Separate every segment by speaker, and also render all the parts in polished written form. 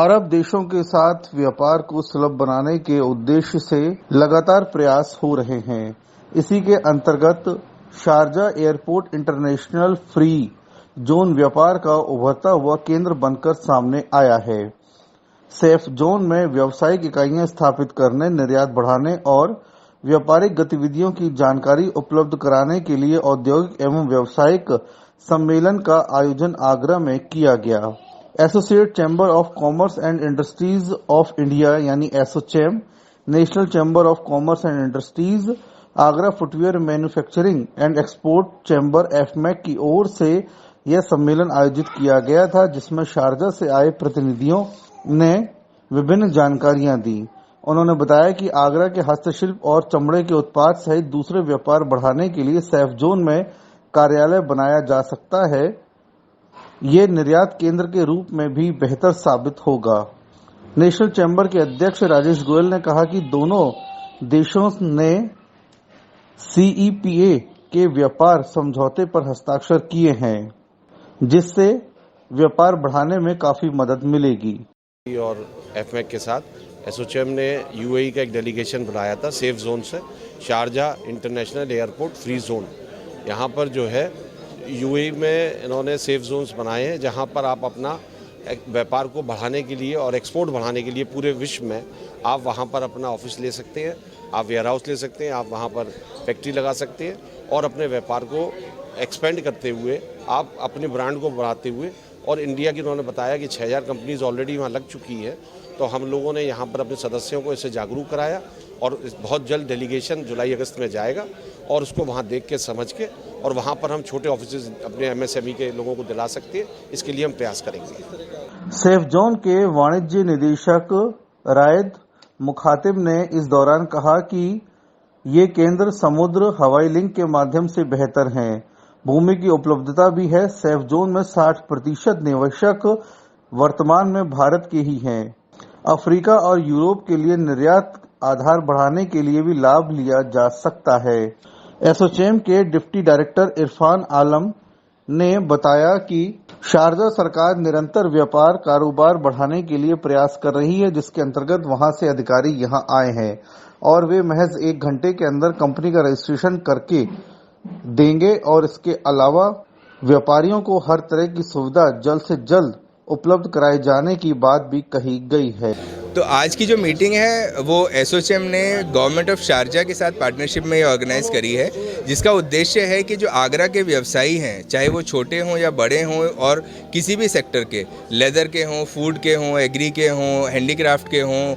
Speaker 1: अरब देशों के साथ व्यापार को सुलभ बनाने के उद्देश्य से लगातार प्रयास हो रहे हैं। इसी के अंतर्गत Sharjah airport international free zone व्यापार का उभरता हुआ केंद्र बनकर सामने आया है। सेफ जोन में व्यावसायिक इकाइयां स्थापित करने, निर्यात बढ़ाने और व्यापारिक गतिविधियों की जानकारी उपलब्ध कराने के लिए औद्योगिक एवं व्यावसायिक सम्मेलन का आयोजन आगरा में किया गया। Associate chamber of commerce and industries of India यानी ASSOCHAM, national chamber of commerce and industries, Agra footwear manufacturing and export chamber एफमैक की ओर से यह सम्मेलन आयोजित किया गया था, जिसमें शारजा से आए प्रतिनिधियों ने विभिन्न जानकारियां दी। उन्होंने बताया कि आगरा के हस्तशिल्प और चमड़े के उत्पाद सहित दूसरे व्यापार बढ़ाने के लिए सेफ जोन में कार्यालय बनाया जा सकता है। ये निर्यात केंद्र के रूप में भी बेहतर साबित होगा। नेशनल चैम्बर के अध्यक्ष राजेश गोयल ने कहा कि दोनों देशों ने सीईपीए के व्यापार समझौते पर हस्ताक्षर किए हैं, जिससे व्यापार बढ़ाने में काफी मदद मिलेगी।
Speaker 2: और एफमैक के साथ एसोचैम ने यूएई का एक डेलीगेशन बनाया था सेफ जोन से, Sharjah international airport free zone. यहाँ पर जो है यूएई में इन्होंने सेफ जोन्स बनाए हैं, जहाँ पर आप अपना व्यापार को बढ़ाने के लिए और एक्सपोर्ट बढ़ाने के लिए पूरे विश्व में आप वहाँ पर अपना ऑफिस ले सकते हैं, आप वेयर हाउस ले सकते हैं, आप वहाँ पर फैक्ट्री लगा सकते हैं और अपने व्यापार को एक्सपेंड करते हुए आप अपने ब्रांड को बढ़ाते हुए। और इंडिया की उन्होंने बताया कि 6000 कंपनीज ऑलरेडी वहाँ लग चुकी है, तो हम लोगों ने यहाँ पर अपने सदस्यों को इससे जागरूक कराया और बहुत जल्द डेलीगेशन जुलाई अगस्त में जाएगा और उसको वहाँ देख के समझ के और वहाँ पर हम छोटे ऑफिस अपने एमएसएमई के लोगों को दिला सकते हैं। इसके लिए हम प्रयास करेंगे।
Speaker 1: सेफ जोन के वाणिज्य निदेशक रायद मुखातिब ने इस दौरान कहा कि ये केंद्र समुद्र हवाई लिंक के माध्यम से बेहतर हैं। भूमि की उपलब्धता भी है। सेफ जोन में 60% निवेशक वर्तमान में भारत के ही हैं। अफ्रीका और यूरोप के लिए निर्यात आधार बढ़ाने के लिए भी लाभ लिया जा सकता है। एसोचैम के डिप्टी डायरेक्टर इरफान आलम ने बताया कि शारजा सरकार निरंतर व्यापार कारोबार बढ़ाने के लिए प्रयास कर रही है, जिसके अंतर्गत वहां से अधिकारी यहां आए हैं और वे महज 1 घंटे के अंदर कंपनी का रजिस्ट्रेशन करके देंगे और इसके अलावा व्यापारियों को हर तरह की सुविधा जल्द से जल्द उपलब्ध कराए जाने की बात भी कही गई है।
Speaker 3: तो आज की जो मीटिंग है वो एसोचैम ने गवर्नमेंट ऑफ शारजा के साथ पार्टनरशिप में ऑर्गेनाइज करी है, जिसका उद्देश्य है कि जो आगरा के व्यवसायी हैं, चाहे वो छोटे हों या बड़े हों और किसी भी सेक्टर के, लेदर के हों, फूड के हों, एग्री के हों, हैंडीक्राफ्ट के हों,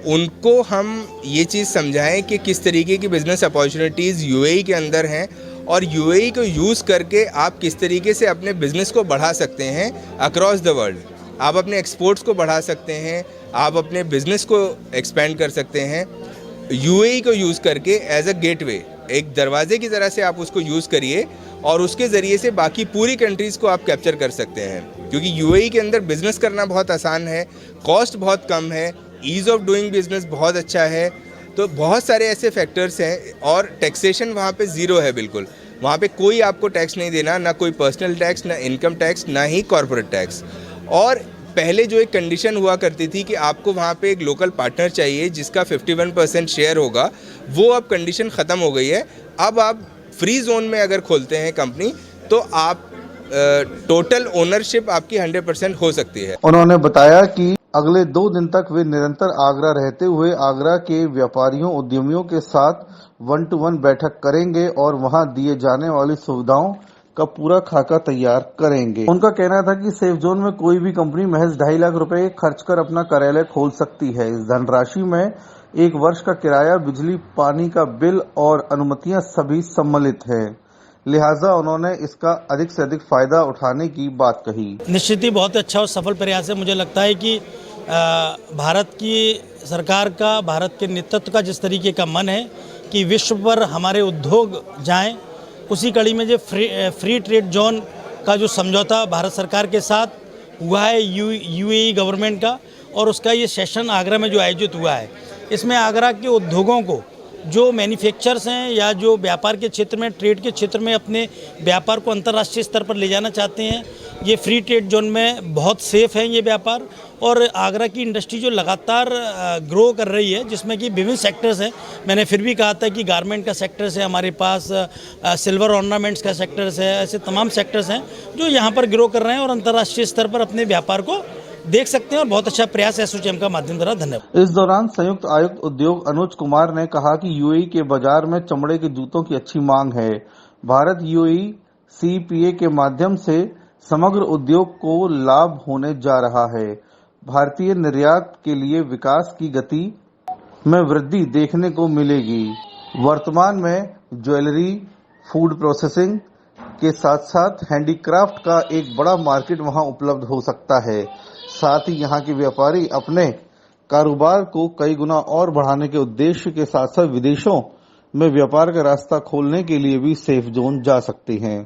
Speaker 3: उनको हम ये चीज़ समझाएं कि किस तरीके की बिज़नेस अपॉर्चुनिटीज़ यूएई के अंदर हैं और यूएई को यूज़ करके आप किस तरीके से अपने बिज़नेस को बढ़ा सकते हैं अक्रॉस द वर्ल्ड। आप अपने एक्सपोर्ट्स को बढ़ा सकते हैं, आप अपने बिज़नेस को एक्सपेंड कर सकते हैं। यूएई को यूज़ करके एज अ गेटवे, एक दरवाजे की तरह से आप उसको यूज़ करिए और उसके ज़रिए से बाकी पूरी कंट्रीज़ को आप कैप्चर कर सकते हैं, क्योंकि यूएई के अंदर बिज़नेस करना बहुत आसान है, कॉस्ट बहुत कम है, ईज़ ऑफ डूइंग बिजनेस बहुत अच्छा है। तो बहुत सारे ऐसे फैक्टर्स हैं और टैक्सेशन वहाँ पे ज़ीरो है बिल्कुल। वहाँ पे कोई आपको टैक्स नहीं देना, ना कोई पर्सनल टैक्स, ना इनकम टैक्स, ना ही कॉर्पोरेट टैक्स। और पहले जो एक कंडीशन हुआ करती थी कि आपको वहाँ पे एक लोकल पार्टनर चाहिए जिसका 51% शेयर होगा, वो अब कंडीशन ख़त्म हो गई है। अब आप फ्री जोन में अगर खोलते हैं कंपनी तो आप टोटल ओनरशिप आपकी 100% हो सकती है।
Speaker 1: उन्होंने बताया कि अगले 2 दिन तक वे निरंतर आगरा रहते हुए आगरा के व्यापारियों उद्यमियों के साथ 1-to-1 बैठक करेंगे और वहां दिए जाने वाली सुविधाओं का पूरा खाका तैयार करेंगे। उनका कहना था कि सेफ जोन में कोई भी कंपनी महज 2.5 लाख रुपए खर्च कर अपना कार्यालय खोल सकती है। इस धनराशि में 1 वर्ष का किराया, बिजली पानी का बिल और अनुमतियां सभी सम्मिलित है। लिहाजा उन्होंने इसका अधिक से अधिक फायदा उठाने की बात कही।
Speaker 4: निश्चित ही बहुत अच्छा और सफल प्रयास है। मुझे लगता है कि भारत की सरकार का, भारत के नेतृत्व का जिस तरीके का मन है कि विश्व पर हमारे उद्योग जाएं, उसी कड़ी में जो फ्री ट्रेड जोन का जो समझौता भारत सरकार के साथ हुआ है यूएई गवर्नमेंट का, और उसका ये सेशन आगरा में जो आयोजित हुआ है, इसमें आगरा के उद्योगों को जो मैन्युफैक्चरर्स हैं या जो व्यापार के क्षेत्र में, ट्रेड के क्षेत्र में अपने व्यापार को अंतर्राष्ट्रीय स्तर पर ले जाना चाहते हैं, ये फ्री ट्रेड जोन में बहुत सेफ है ये व्यापार। और आगरा की इंडस्ट्री जो लगातार ग्रो कर रही है, जिसमें कि विभिन्न सेक्टर्स हैं, मैंने फिर भी कहा था कि गारमेंट का सेक्टर्स है हमारे पास, सिल्वर ऑर्नामेंट्स का सेक्टर्स है, ऐसे तमाम सेक्टर्स हैं जो यहाँ पर ग्रो कर रहे हैं और अंतर्राष्ट्रीय स्तर पर अपने व्यापार को देख सकते हैं। और बहुत अच्छा प्रयास एसोचैम का माध्यम द्वारा। धन्यवाद।
Speaker 1: इस दौरान संयुक्त आयुक्त उद्योग अनुज कुमार ने कहा कि यूएई के बाजार में चमड़े के जूतों की अच्छी मांग है। भारत यूएई सीपीए के माध्यम से समग्र उद्योग को लाभ होने जा रहा है। भारतीय निर्यात के लिए विकास की गति में वृद्धि देखने को मिलेगी। वर्तमान में ज्वेलरी, फूड प्रोसेसिंग के साथ साथ हैंडीक्राफ्ट का एक बड़ा मार्केट वहां उपलब्ध हो सकता है। साथ ही यहाँ के व्यापारी अपने कारोबार को कई गुना और बढ़ाने के उद्देश्य के साथ साथ विदेशों में व्यापार का रास्ता खोलने के लिए भी सेफ जोन जा सकते हैं।